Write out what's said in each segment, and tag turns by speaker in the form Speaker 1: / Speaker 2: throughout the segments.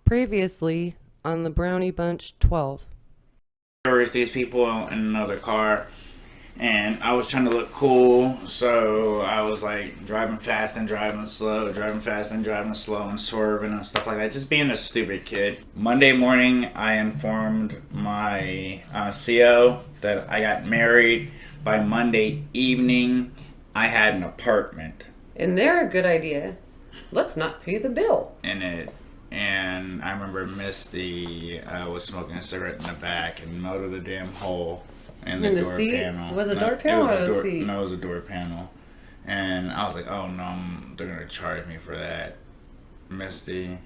Speaker 1: Previously on the Brownie Bunch 12.
Speaker 2: There was these people in another car, and I was trying to look cool, so I was like driving fast and driving slow, driving fast and driving slow, and swerving and stuff like that, just being a stupid kid. Monday morning, I informed my CO that I got married. By Monday evening, I had an apartment.
Speaker 1: And they're a good idea. Let's not pay the bill.
Speaker 2: In it. And I remember Misty was smoking a cigarette in the back and melted a damn hole in the door
Speaker 1: seat?
Speaker 2: panel.
Speaker 1: Was it a door panel or the seat?
Speaker 2: No, it was a door panel. And I was like, oh no, they're going to charge me for that. Misty.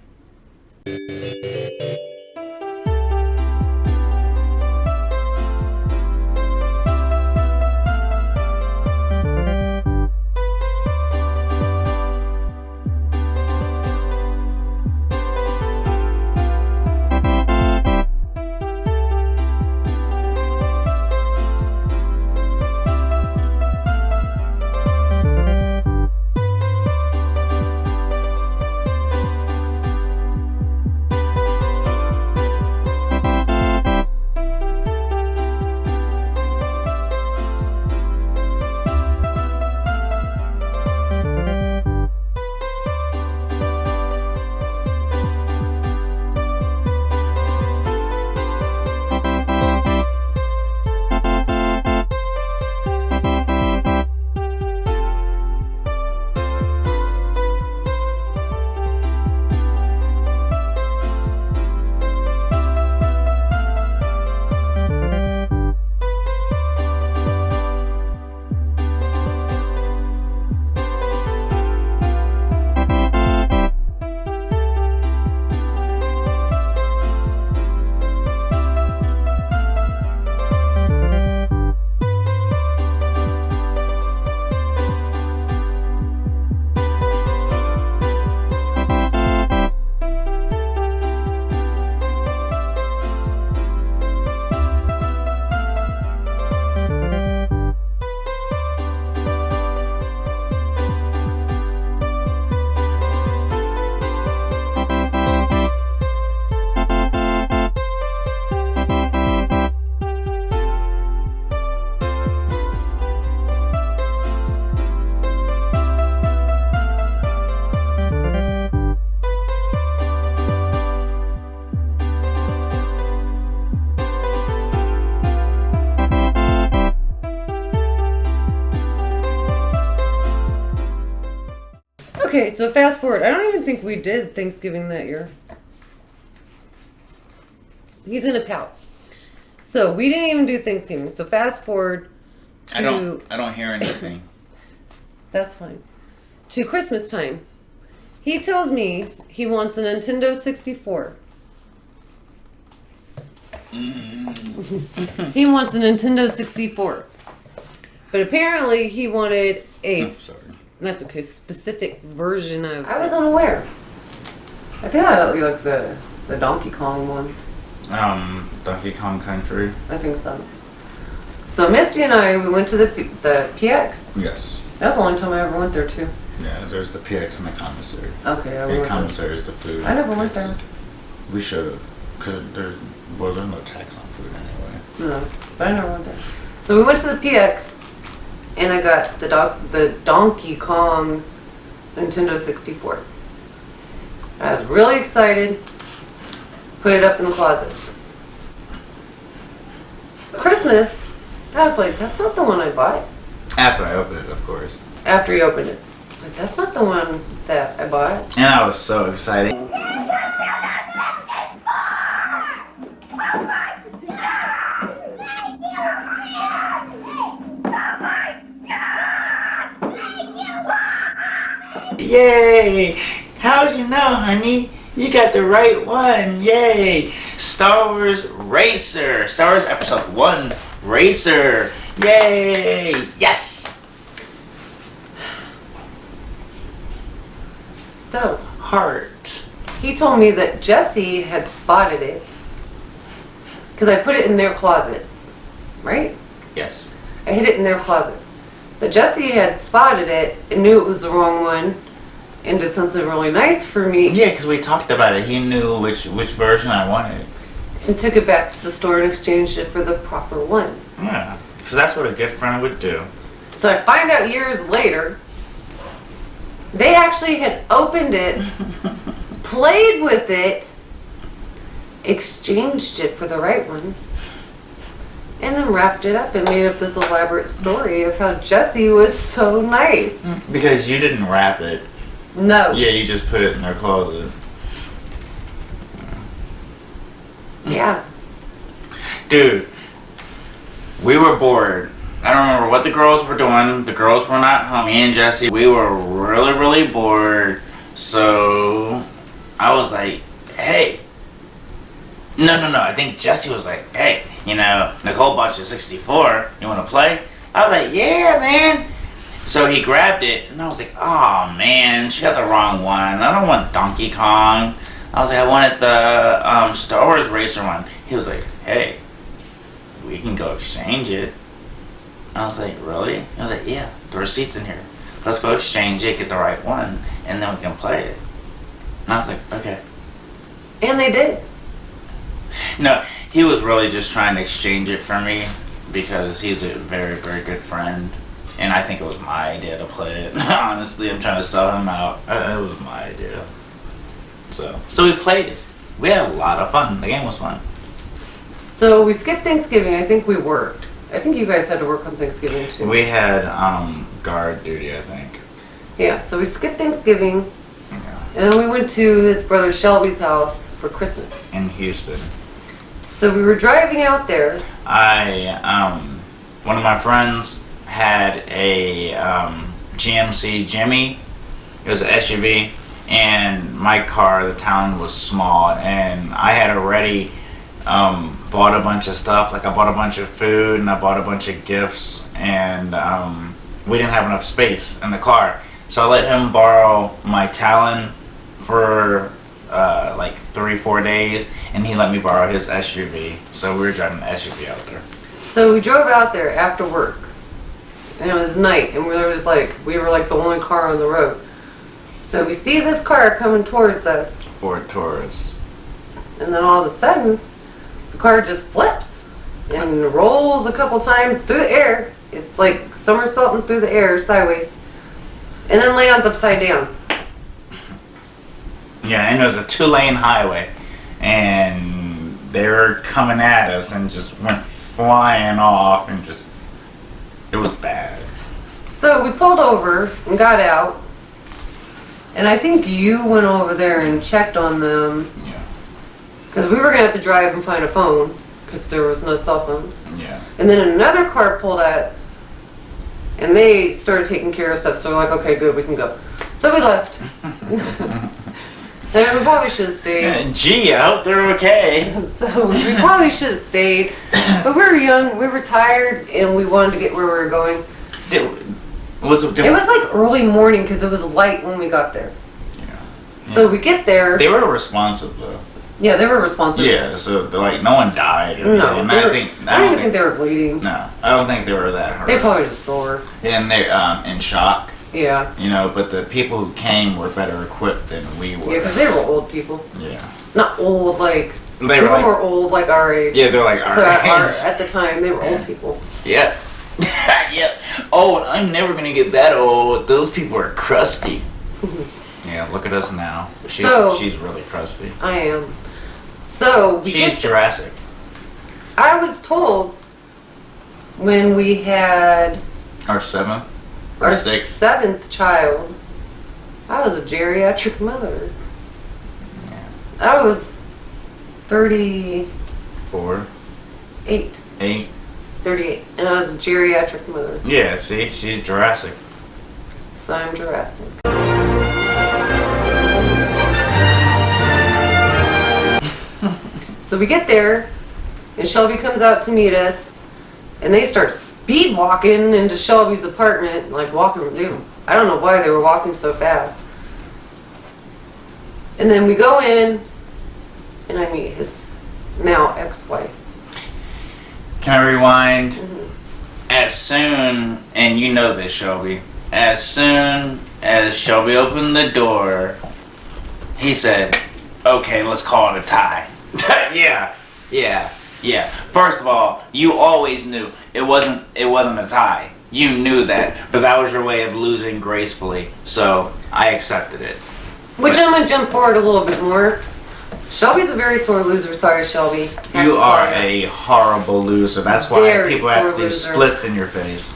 Speaker 1: Okay, so fast forward. I don't even think we did Thanksgiving that year. He's in a pout. So we didn't even do Thanksgiving. So fast forward to...
Speaker 2: I don't hear anything.
Speaker 1: That's fine. To Christmas time. He tells me he wants a Nintendo 64. He wants a Nintendo 64. But apparently he wanted a...
Speaker 2: Sorry.
Speaker 1: That's okay. Specific version of...
Speaker 3: I was unaware. I think I like the Donkey Kong one.
Speaker 2: Donkey Kong Country.
Speaker 3: I think so. So Misty and I, we went to the PX.
Speaker 2: Yes.
Speaker 3: That was the only time I ever went there too.
Speaker 2: Yeah, there's the PX and the commissary.
Speaker 3: Okay, I
Speaker 2: The
Speaker 3: went there.
Speaker 2: commissary is the food.
Speaker 3: I never went there.
Speaker 2: We should have, because there's no tax on food anyway.
Speaker 3: No, but I never went there. So we went to the PX, and I got the Donkey Kong Nintendo 64. I was really excited. Put it up in the closet. Christmas, I was like, that's not the one I bought.
Speaker 2: After I opened it, of course.
Speaker 3: After he opened it. I was like, that's not the one that I bought.
Speaker 2: And I was so excited. Yay! How'd you know, honey? You got the right one. Yay! Star Wars Racer. Star Wars Episode 1 Racer. Yay! Yes!
Speaker 3: So,
Speaker 2: Heart.
Speaker 3: he told me that Jesse had spotted it. Because I put it in their closet. Right?
Speaker 2: Yes.
Speaker 3: I hid it in their closet. But Jesse had spotted it and knew it was the wrong one and did something really nice for me.
Speaker 2: Yeah, because we talked about it. He knew which version I wanted.
Speaker 3: And took it back to the store and exchanged it for the proper one.
Speaker 2: Yeah, because that's what a good friend would do.
Speaker 3: So I find out years later, they actually had opened it, played with it, exchanged it for the right one, and then wrapped it up and made up this elaborate story of how Jesse was so nice.
Speaker 2: Because you didn't wrap it.
Speaker 3: No.
Speaker 2: Yeah, you just put it in their closet.
Speaker 3: Yeah.
Speaker 2: Dude, we were bored. I don't remember what the girls were doing. The girls were not home. Me and Jesse, we were really, really bored. So I was like, hey. No. I think Jesse was like, hey, Nicole bought you a 64. You want to play? I was like, yeah, man. So he grabbed it, and I was like, oh, man, she got the wrong one. I don't want Donkey Kong. I was like, I wanted the Star Wars Racer one. He was like, hey, we can go exchange it. I was like, really? He was like, yeah, the receipt's in here. Let's go exchange it, get the right one, and then we can play it. And I was like, okay.
Speaker 3: And they did.
Speaker 2: No, he was really just trying to exchange it for me because he's a very, very good friend. And I think it was my idea to play it. Honestly, I'm trying to sell him out. It was my idea. So we played it. We had a lot of fun. The game was fun.
Speaker 3: So we skipped Thanksgiving. I think we worked. I think you guys had to work on Thanksgiving too.
Speaker 2: We had guard duty, I think.
Speaker 3: Yeah, so we skipped Thanksgiving.
Speaker 2: Yeah.
Speaker 3: And then we went to his brother Shelby's house for Christmas.
Speaker 2: In Houston.
Speaker 3: So we were driving out there.
Speaker 2: One of my friends had a GMC Jimmy. It was an SUV, and my car, the town was small, and I had already bought a bunch of stuff. Like I bought a bunch of food and I bought a bunch of gifts, and we didn't have enough space in the car, so I let him borrow my Talon for like 3-4 days, and he let me borrow his SUV. So we were driving the SUV out there.
Speaker 3: So we drove out there after work. And it was night, and we were like the only car on the road. So we see this car coming towards us.
Speaker 2: Ford Taurus.
Speaker 3: And then all of a sudden, the car just flips and rolls a couple times through the air. It's like somersaulting through the air sideways. And then lands upside down.
Speaker 2: Yeah, and it was a 2-lane highway. And they were coming at us and just went flying off and just... It was bad.
Speaker 3: So we pulled over and got out. And I think you went over there and checked on them.
Speaker 2: Yeah.
Speaker 3: Because we were going to have to drive and find a phone. Because there was no cell phones.
Speaker 2: Yeah.
Speaker 3: And then another car pulled up. And they started taking care of stuff. So we're like, okay, good, we can go. So we left. And we probably should have stayed.
Speaker 2: Gee, I hope they're okay.
Speaker 3: So we probably should have stayed. But we were young, we were tired, and we wanted to get where we were going. It was like early morning because it was light when we got there.
Speaker 2: Yeah.
Speaker 3: So we get there.
Speaker 2: They were responsive though.
Speaker 3: Yeah, they were responsive.
Speaker 2: Yeah, so like no one died.
Speaker 3: No,
Speaker 2: and
Speaker 3: I don't even think they were bleeding.
Speaker 2: No, I don't think they were that hurt.
Speaker 3: They're probably just sore.
Speaker 2: And they're in shock.
Speaker 3: Yeah.
Speaker 2: But the people who came were better equipped than we were.
Speaker 3: Yeah, because they were old people.
Speaker 2: Yeah.
Speaker 3: Not old like.
Speaker 2: They were like,
Speaker 3: old like our age.
Speaker 2: Yeah, they're like our age.
Speaker 3: At the time, they were old people.
Speaker 2: Yeah. Yeah. Oh, I'm never gonna get that old. Those people are crusty. Yeah, look at us now. She's really crusty.
Speaker 3: I am. So
Speaker 2: she's Jurassic.
Speaker 3: I was told when we had
Speaker 2: our seventh.
Speaker 3: Our seventh child, I was a geriatric mother.
Speaker 2: Yeah.
Speaker 3: I was 34. 8. 38. And I was a geriatric mother.
Speaker 2: Yeah, see? She's Jurassic.
Speaker 3: So I'm Jurassic. So we get there, and Shelby comes out to meet us, and they start speed walking into Shelby's apartment, like walking. I don't know why they were walking so fast. And then we go in, and I meet his now ex-wife.
Speaker 2: Can I rewind?
Speaker 3: Mm-hmm.
Speaker 2: As soon, and you know this, Shelby, as soon as Shelby opened the door, he said, "Okay, let's call it a tie." Yeah. First of all, you always knew it wasn't a tie. You knew that, but that was your way of losing gracefully. So I accepted it.
Speaker 3: Which I'm gonna jump forward a little bit more. Shelby's a very sore loser. Sorry, Shelby.
Speaker 2: You are a horrible loser. That's why
Speaker 3: Very
Speaker 2: people have to do
Speaker 3: loser.
Speaker 2: splits in your face.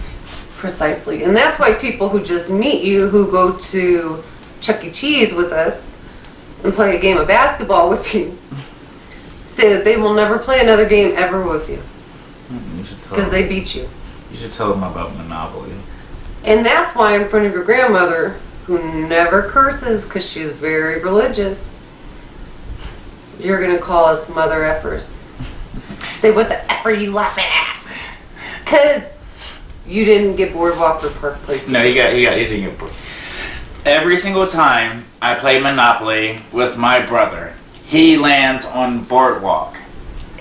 Speaker 3: Precisely. And that's why people who just meet you, who go to Chuck E. Cheese with us and play a game of basketball with you, say that they will never play another game ever with you.
Speaker 2: You should tell
Speaker 3: Because
Speaker 2: them.
Speaker 3: they beat you.
Speaker 2: You should tell them about Monopoly.
Speaker 3: And that's why in front of your grandmother, who never curses because she's very religious, you're going to call us mother effers. Say, what the F are you laughing at? Because you didn't get Boardwalk or Park Place.
Speaker 2: No, you didn't get bored. Every single time I play Monopoly with my brother, he lands on Boardwalk.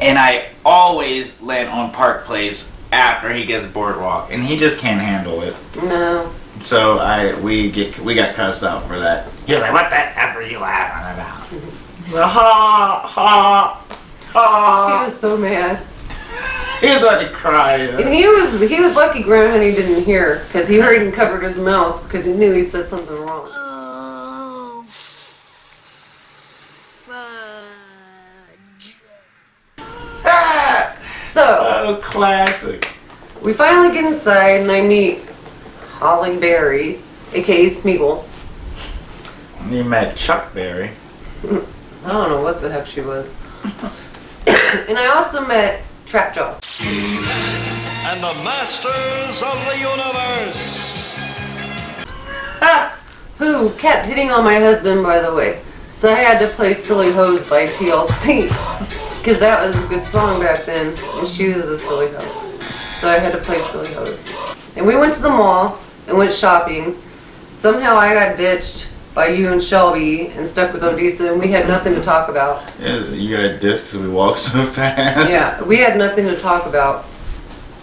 Speaker 2: And I always land on Park Place after he gets Boardwalk. And he just can't handle it.
Speaker 3: No.
Speaker 2: So we got cussed out for that. You're like, what the F are you laughing about? Ha ha
Speaker 3: He
Speaker 2: ha.
Speaker 3: was so mad.
Speaker 2: He was about to cry.
Speaker 3: And he was lucky Graham Honey didn't hear, because he heard and covered his mouth because he knew he said something wrong.
Speaker 4: Oh, fudge.
Speaker 3: So,
Speaker 2: Oh, classic.
Speaker 3: we finally get inside and I meet Holly Berry, aka Smeagol.
Speaker 2: You met Chuck Berry.
Speaker 3: I don't know what the heck she was. And I also met Trapjaw.
Speaker 5: And the masters of the universe.
Speaker 3: Who kept hitting on my husband, by the way. So I had to play Silly Hose by TLC. Because that was a good song back then. And she was a silly hose. So I had to play Silly Hose. And we went to the mall and went shopping. Somehow I got ditched by you and Shelby and stuck with Odessa, and we had nothing to talk about.
Speaker 2: Yeah, you got dissed because we walked so fast.
Speaker 3: Yeah, we had nothing to talk about.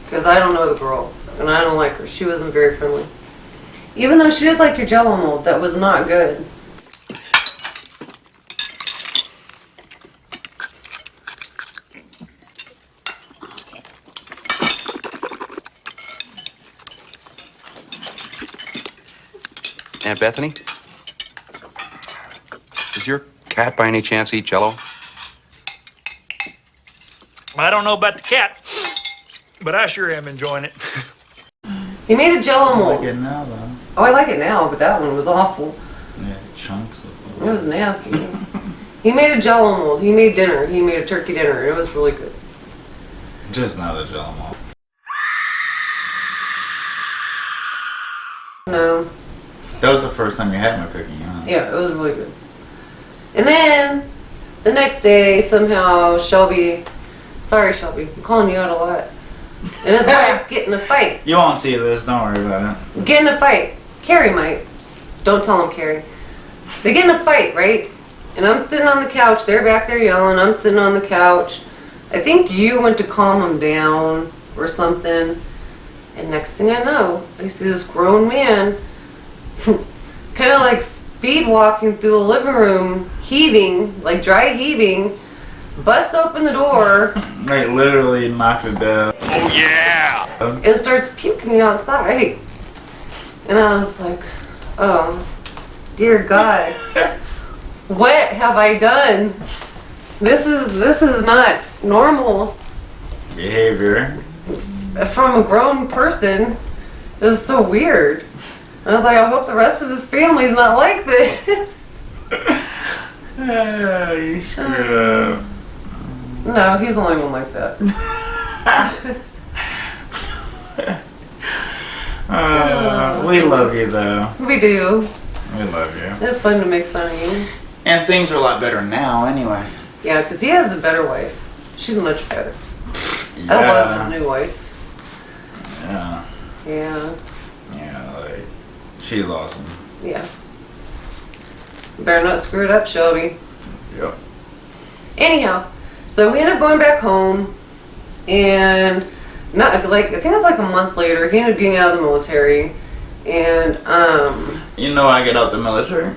Speaker 3: Because I don't know the girl. And I don't like her. She wasn't very friendly. Even though she did like your Jell-O mold, that was not good.
Speaker 6: Aunt Bethany? Does your cat by any chance eat Jell-O?
Speaker 5: I don't know about the cat, but I sure am enjoying it.
Speaker 3: He made a Jell-O
Speaker 2: I like
Speaker 3: mold.
Speaker 2: it now, though.
Speaker 3: Oh, I like it now, but that one was awful.
Speaker 2: Yeah, chunks.
Speaker 3: It was nasty. He made a Jell-O mold. He made dinner. He made a turkey dinner. It was really good.
Speaker 2: Just not a Jell-O mold.
Speaker 3: No.
Speaker 2: That was the first time you had my cooking, huh?
Speaker 3: Yeah, it was really good. And then, the next day, somehow, Shelby... Sorry, Shelby. I'm calling you out a lot. And his wife get in a fight.
Speaker 2: You won't see this. Don't worry about it.
Speaker 3: Get in a fight. Carrie might. Don't tell him, Carrie. They get in a fight, right? And I'm sitting on the couch. They're back there yelling. I'm sitting on the couch. I think you went to calm them down or something. And next thing I know, I see this grown man kind of like speed walking through the living room, heaving, like dry heaving, busts open the door
Speaker 2: Like, literally knocked it down.
Speaker 5: Oh yeah!
Speaker 3: and starts puking outside. And I was like, oh, dear God, what have I done? This is not normal
Speaker 2: Behavior.
Speaker 3: from a grown person. It was so weird. I was like, I hope the rest of his family's not like this.
Speaker 2: You screwed up.
Speaker 3: No, he's the only one like that.
Speaker 2: We love you, though.
Speaker 3: We do.
Speaker 2: We love you.
Speaker 3: It's fun to make fun of you.
Speaker 2: And things are a lot better now, anyway.
Speaker 3: Yeah, because he has a better wife. She's much better. I love his new wife.
Speaker 2: Yeah.
Speaker 3: Yeah.
Speaker 2: Yeah, like, she's awesome.
Speaker 3: Yeah. Better not screw it up, Shelby.
Speaker 2: Yep.
Speaker 3: Anyhow, so we ended up going back home, and not like I think it was like a month later. He ended up getting out of the military, and
Speaker 2: You know I get out the military?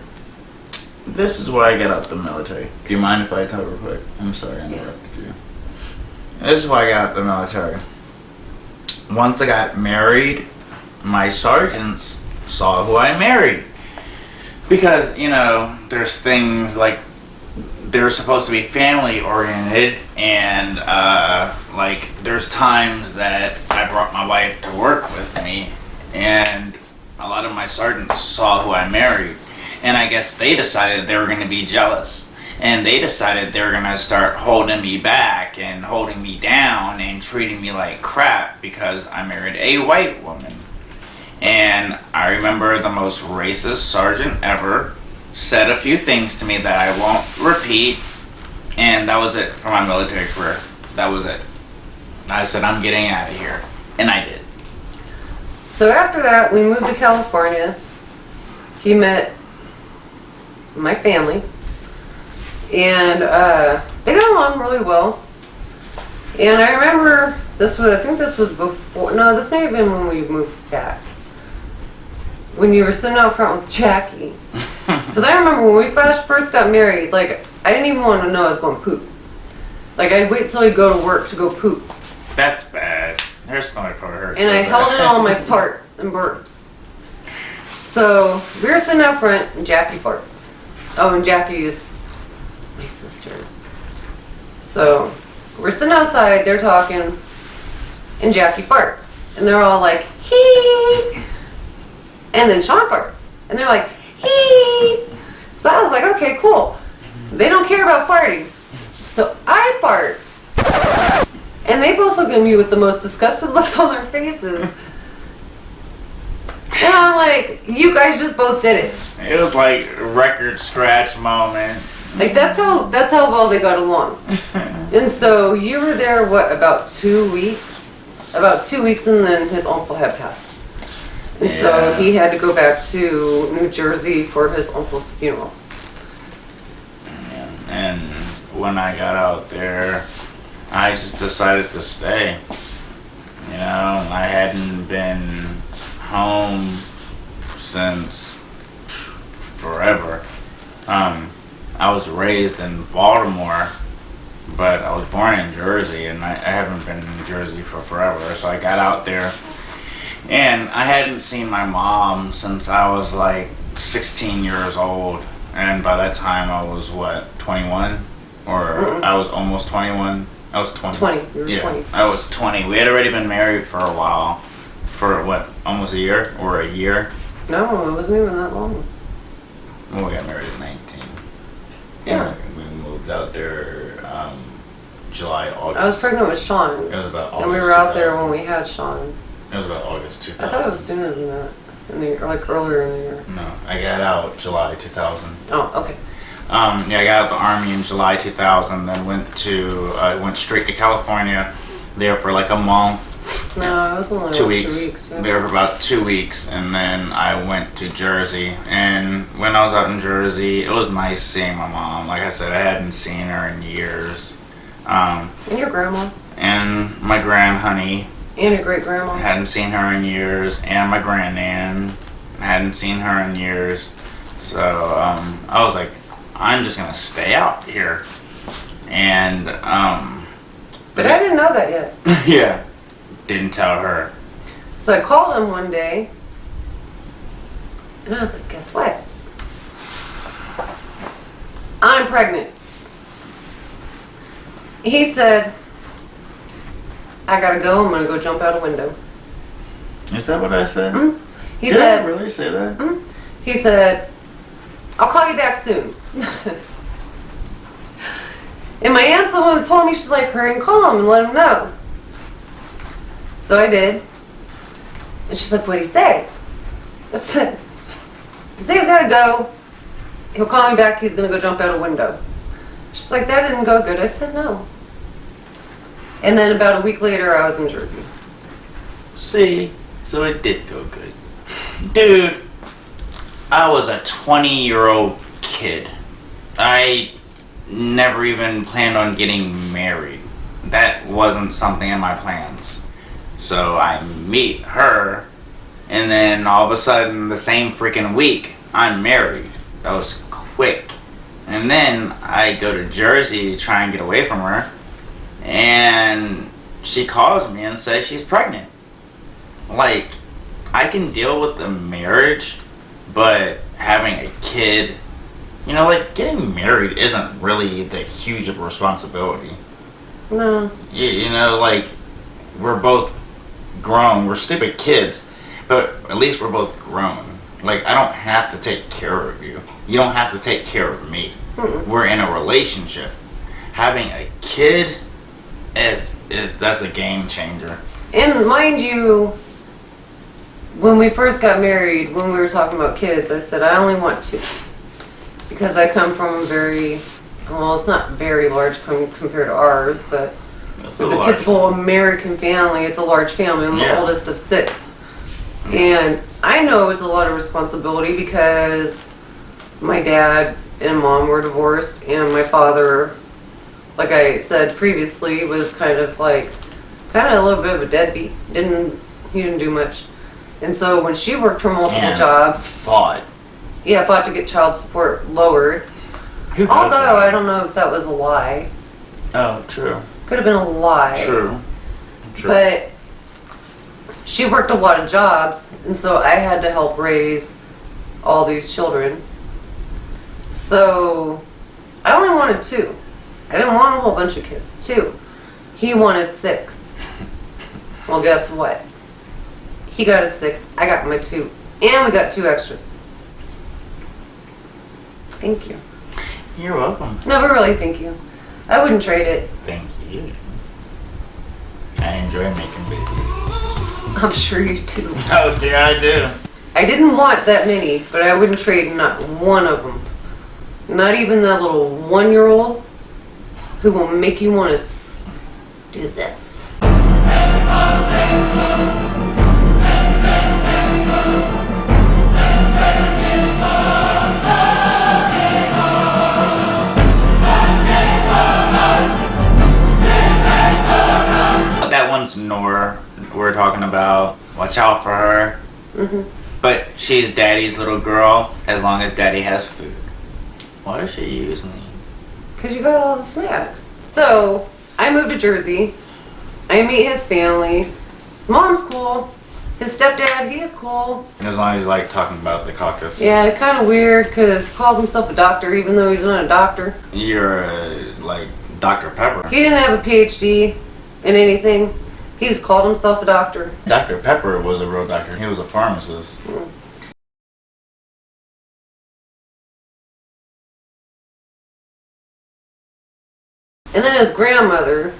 Speaker 2: This is why I get out the military. Do you mind if I tell real quick? I'm sorry I interrupted you. This is why I got out the military. Once I got married, my sergeants saw who I married. Because, you know, there's things like they're supposed to be family oriented, and like there's times that I brought my wife to work with me, and a lot of my sergeants saw who I married, and I guess they decided they were going to be jealous, and they decided they were going to start holding me back and holding me down and treating me like crap because I married a white woman. And I remember the most racist sergeant ever said a few things to me that I won't repeat, and that was it for my military career. That was it. I said, I'm getting out of here, and I did.
Speaker 3: So after that, we moved to California. He met my family, and they got along really well. And I remember I think this was before, no, this may have been when we moved back. When you were sitting out front with Jackie. Because I remember when we first got married, like, I didn't even want to know I was going to poop. Like, I'd wait till he'd go to work to go poop.
Speaker 2: That's bad. Her stomach probably hurts.
Speaker 3: And I held in all my farts and burps. So, we were sitting out front, and Jackie farts. Oh, and Jackie is my sister. So, we're sitting outside, they're talking, and Jackie farts. And they're all like, hee! And then Sean farts. And they're like, hee! So I was like, okay, cool. They don't care about farting. So I fart. And they both look at me with the most disgusted looks on their faces. And I'm like, you guys just both did it.
Speaker 2: It was like a record scratch moment.
Speaker 3: Like, that's how well they got along. And so you were there, what, about 2 weeks? About 2 weeks, and then his uncle had passed. And so he had to go back to New Jersey for his uncle's funeral.
Speaker 2: Yeah. And when I got out there, I just decided to stay. You know, I hadn't been home since forever. I was raised in Baltimore, but I was born in Jersey, and I haven't been in Jersey for forever. So I got out there. And I hadn't seen my mom since I was like 16 years old. And by that time I was, what, 21? Or I was almost 21. I was 20.
Speaker 3: 20. You were
Speaker 2: yeah,
Speaker 3: 20.
Speaker 2: I was 20. We had already been married for a while. For what, almost a year? Or a year?
Speaker 3: No, it wasn't even that long.
Speaker 2: Well, we got married at 19.
Speaker 3: Yeah.
Speaker 2: And we moved out there July, August.
Speaker 3: I was pregnant with Sean.
Speaker 2: It was about August.
Speaker 3: And we were out there when we had Sean.
Speaker 2: It was about August 2000.
Speaker 3: I thought it was sooner than that. Or like earlier in the year.
Speaker 2: No, I got out July 2000.
Speaker 3: Oh, okay.
Speaker 2: Yeah, I got out of the Army in July 2000, then went straight to California, there for like a month.
Speaker 3: No, it was only
Speaker 2: 2
Speaker 3: like
Speaker 2: weeks.
Speaker 3: 2 weeks. Yeah.
Speaker 2: There for about 2 weeks, and then I went to Jersey. And when I was out in Jersey, it was nice seeing my mom. Like I said, I hadn't seen her in years.
Speaker 3: And your grandma.
Speaker 2: And my grandhoney.
Speaker 3: And your great grandma.
Speaker 2: Hadn't seen her in years, and my grandnan. Hadn't seen her in years. So I was like, I'm just gonna stay out here. And
Speaker 3: But I didn't know that yet.
Speaker 2: yeah, didn't tell her.
Speaker 3: So I called him one day, and I was like, guess what? I'm pregnant. He said, I gotta go, I'm gonna go jump out a window.
Speaker 2: Is that what I said?
Speaker 3: Mm-hmm. He
Speaker 2: Did
Speaker 3: said,
Speaker 2: I really say that?
Speaker 3: Mm-hmm. He said, I'll call you back soon. And my aunt's the one who told me, she's like, hurry and call him and let him know. So I did. And she's like, what'd he say? I said, he said he's gotta go. He'll call me back, he's gonna go jump out a window. She's like, that didn't go good. I said, no. And then about a week later, I was in Jersey.
Speaker 2: See, so it did go good. Dude, I was a 20-year-old kid. I never even planned on getting married. That wasn't something in my plans. So I meet her, And then all of a sudden, the same freaking week, I'm married. That was quick. And then I go to Jersey to try and get away from her. And she calls me and says she's pregnant. Like, I can deal with the marriage, but having a kid, you know, like, getting married isn't really the huge of a responsibility.
Speaker 1: No.
Speaker 2: You know, like, we're both grown. We're stupid kids, but at least we're both grown. Like, I don't have to take care of you. You don't have to take care of me. We're in a relationship. Having a kid that's a game changer.
Speaker 1: And mind you, when we first got married, when we were talking about kids, I said I only want 2. Because I come from a very, well, it's not very large compared to ours, but the typical American family, it's a large family. I'm the oldest of 6. And I know it's a lot of responsibility because my dad and mom were divorced, and my father, like I said previously, was kind of a little bit of a deadbeat. He didn't do much. And so when she worked her multiple jobs, fought to get child support lowered. Although I don't know if that was a lie.
Speaker 2: Oh, true.
Speaker 1: Could have been a lie.
Speaker 2: True.
Speaker 1: But she worked a lot of jobs, and so I had to help raise all these children. So I only wanted 2. I didn't want a whole bunch of kids. 2. He wanted 6. Well, guess what? He got a 6. I got my 2. And we got 2 extras. Thank you.
Speaker 2: You're welcome.
Speaker 1: No, but really, thank you. I wouldn't trade it.
Speaker 2: Thank you. I enjoy making babies.
Speaker 1: I'm sure you do.
Speaker 2: Oh, yeah, I do.
Speaker 1: I didn't want that many, but I wouldn't trade not one of them. Not even that little 1-year-old who will make you want to do this.
Speaker 2: That one's Nora we're talking about. Watch out for her. But she's daddy's little girl as long as daddy has food. Why does she use me?
Speaker 1: Because you got all the snacks. So, I moved to Jersey. I meet his family. His mom's cool. His stepdad, he is cool.
Speaker 2: As long as you like talking about the caucus.
Speaker 1: Yeah, kind of weird because he calls himself a doctor even though he's not a doctor.
Speaker 2: You're like Dr. Pepper.
Speaker 1: He didn't have a PhD in anything. He just called himself a doctor.
Speaker 2: Dr. Pepper was a real doctor. He was a pharmacist.
Speaker 1: And then his grandmother,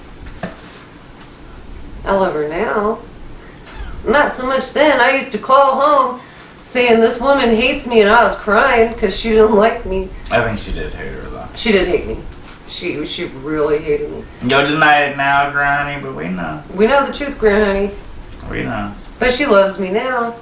Speaker 1: I love her now. Not so much then. I used to call home saying this woman hates me, and I was crying because she didn't like me.
Speaker 2: I think she did hate her though.
Speaker 1: She did hate me. She really hated me.
Speaker 2: You'll deny it now, Granny, but we know.
Speaker 1: We know the truth, Granny.
Speaker 2: We know.
Speaker 1: But she loves me now.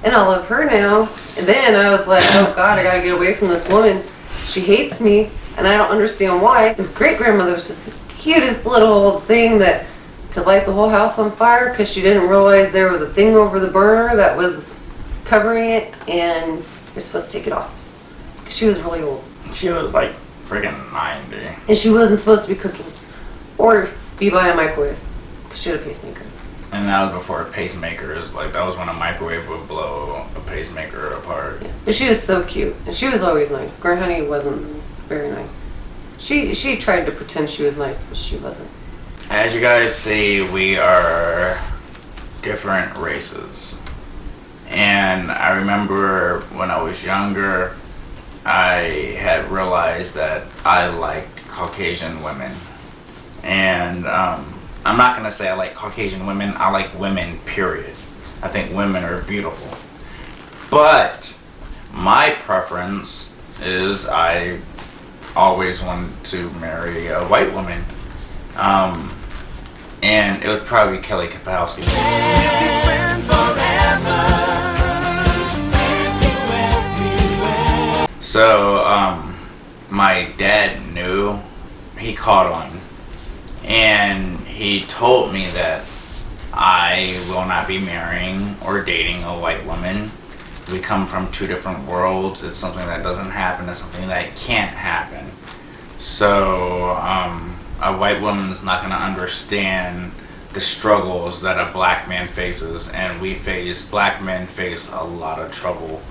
Speaker 1: And I love her now. And then I was like, oh God, I gotta get away from this woman. She hates me, and I don't understand why. His great-grandmother was just the cutest little thing that could light the whole house on fire because she didn't realize there was a thing over the burner that was covering it, and you're supposed to take it off. Because she was really old.
Speaker 2: She was like friggin' 90.
Speaker 1: And she wasn't supposed to be cooking or be by a microwave because she had a pacemaker.
Speaker 2: And that was before pacemakers. Like, that was when a microwave would blow a pacemaker apart.
Speaker 1: Yeah. But she was so cute, and she was always nice. Granny wasn't very nice. She tried to pretend she was nice, but she wasn't.
Speaker 2: As you guys see, we are different races. And I remember when I was younger, I had realized that I liked Caucasian women. And I'm not going to say I like Caucasian women. I like women, period. I think women are beautiful. But my preference is I always wanted to marry a white woman. And it would probably be Kelly Kapowski. So, my dad knew, he caught on, and he told me that I will not be marrying or dating a white woman. We come from two different worlds. It's something that doesn't happen. It's something that can't happen. So a white woman is not going to understand the struggles that a black man faces, and black men face a lot of trouble.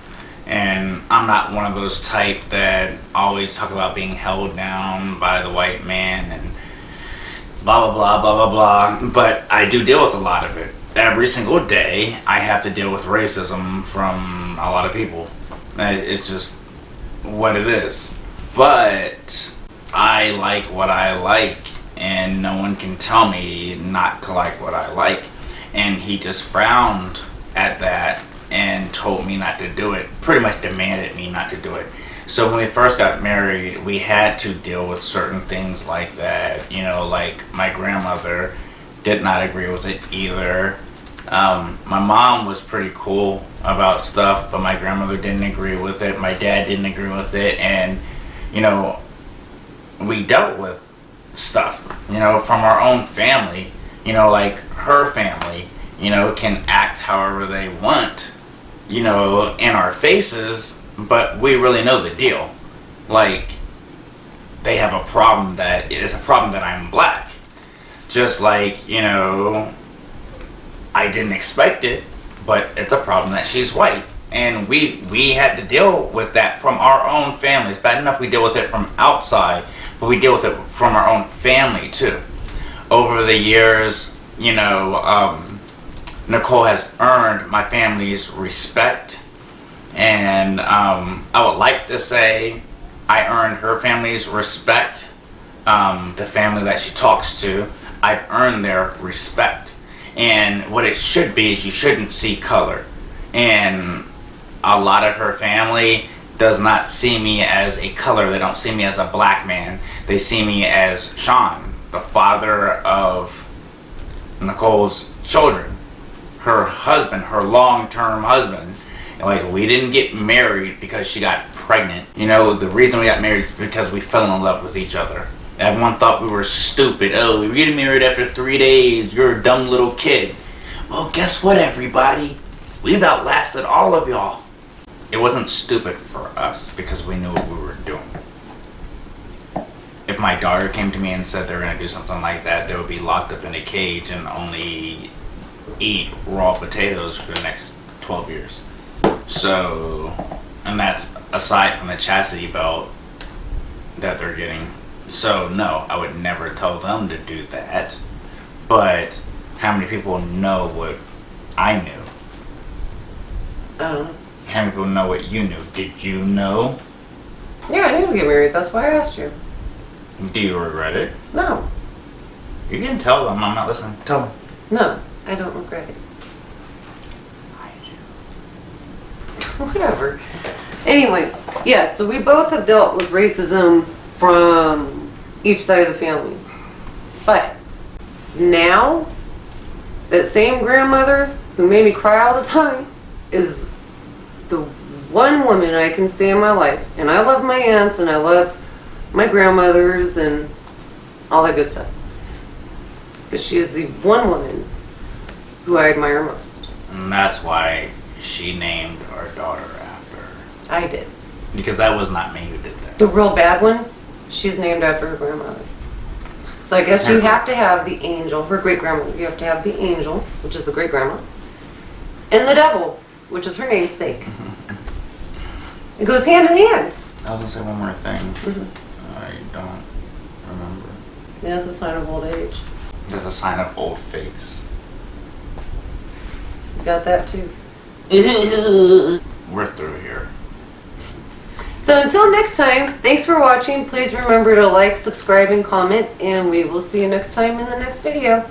Speaker 2: And I'm not one of those type that always talk about being held down by the white man and blah, blah, blah, blah, blah, blah. But I do deal with a lot of it. Every single day, I have to deal with racism from a lot of people. It's just what it is. But I like what I like, and no one can tell me not to like what I like. And he just frowned at that and told me not to do it, pretty much demanded me not to do it. So when we first got married, we had to deal with certain things like that. You know, like my grandmother did not agree with it either. My mom was pretty cool about stuff, but my grandmother didn't agree with it. My dad didn't agree with it. And, you know, we dealt with stuff, you know, from our own family. You know, like her family, you know, can act however they want, you know, in our faces, but we really know the deal. Like, they have a problem that it's a problem that I'm black. Just like, you know, I didn't expect it, but it's a problem that she's white. And we had to deal with that from our own families. Bad enough we deal with it from outside, but we deal with it from our own family too. Over the years, you know, Nicole has earned my family's respect, and I would like to say I earned her family's respect. The family that she talks to, I've earned their respect. And what it should be is you shouldn't see color. And a lot of her family does not see me as a color. They don't see me as a black man. They see me as Sean, the father of Nicole's children. Her husband, her long-term husband. Like, we didn't get married because she got pregnant. You know, the reason we got married is because we fell in love with each other. Everyone thought we were stupid. Oh, we get married after 3 days. You're a dumb little kid. Well, guess what, everybody? We've outlasted all of y'all. It wasn't stupid for us because we knew what we were doing. If my daughter came to me and said they're going to do something like that, they would be locked up in a cage and only eat raw potatoes for the next 12 years. So, and that's aside from the chastity belt that they're getting. So no, I would never tell them to do that. But how many people know what I knew?
Speaker 1: I don't know.
Speaker 2: How many people know what you knew? Did you know?
Speaker 1: Yeah, I knew to get married. That's why I asked you.
Speaker 2: Do you regret it?
Speaker 1: No.
Speaker 2: You can tell them. I'm not listening. Tell them.
Speaker 1: No, I don't regret it.
Speaker 2: I do.
Speaker 1: Whatever. Anyway, yeah, so we both have dealt with racism from each side of the family. But now, that same grandmother who made me cry all the time is the one woman I can say in my life. And I love my aunts and I love my grandmothers and all that good stuff. But she is the one woman who I admire most.
Speaker 2: And that's why she named our daughter after her.
Speaker 1: I did.
Speaker 2: Because that was not me who did that.
Speaker 1: The real bad one, she's named after her grandmother. So I guess you have to have the angel, her great grandmother. You have to have the angel, which is the great grandma, and the devil, which is her namesake. It goes hand in hand.
Speaker 2: I was going to say one more thing. I don't remember.
Speaker 1: Yeah, it's a sign of old age.
Speaker 2: There's a sign of old face.
Speaker 1: You got that too.
Speaker 2: We're through here.
Speaker 1: So until next time, thanks for watching. Please remember to like, subscribe, and comment, and we will see you next time in the next video.